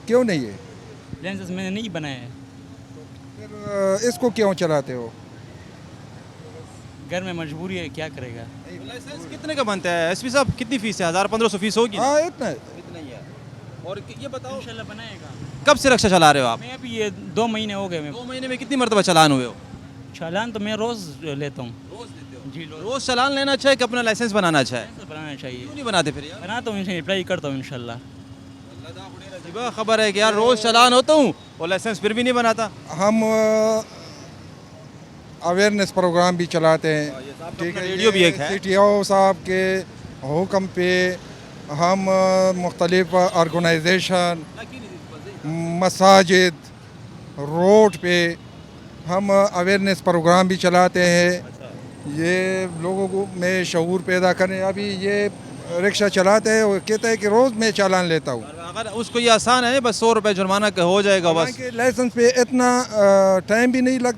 क्यों नहीं है? लाइसेंस मैंने नहीं बनाया है, फिर इसको क्यों चलाते हो? घर में मजबूरी है, क्या करेगा। लाइसेंस कितने का बनता है एसपी साहब? कितनी फीस है? 1500 फीस होगी? हाँ इतना इतना ही है। और ये बताओ, इंशाल्लाह बनाएगा। कब से रिक्शा चला रहे हो आप? मैं अभी ये 2 महीने हो गए मैं 2 महीने में कितनी मरतबा चालान हुए हो? चालान तो मैं रोज़ लेता हूँ। रोज लेते हो? जी रोज चालान लेना चाहिए कि अपना लाइसेंस बनाना चाहिए? लाइसेंस बनाना चाहिए। क्यों नहीं बनाते फिर यार? बनाता हूँ, अप्लाई करता हूँ इंशाल्लाह। अजीब खबर है कि यार रोज चालान होता हूँ और लाइसेंस फिर भी नहीं बनाता। हम अवेयरनेस प्रोग्राम भी चलाते हैं, ठीक है। रेडियो भी एक है। CTO साहब के हुक्म पे हम मुख्तलिफ ऑर्गेनाइजेशन, मसाजिद, रोड पे हम अवेयरनेस प्रोग्राम भी चलाते हैं। ये लोगों को में शऊर पैदा करने। अभी ये रिक्शा चलाते हैं, वो कहता है कि रोज़ मैं चालान लेता हूँ। अगर उसको ये आसान है, बस 100 रुपये जुर्माना का हो जाएगा बस। हालांकि लाइसेंस पे इतना टाइम भी नहीं लगता।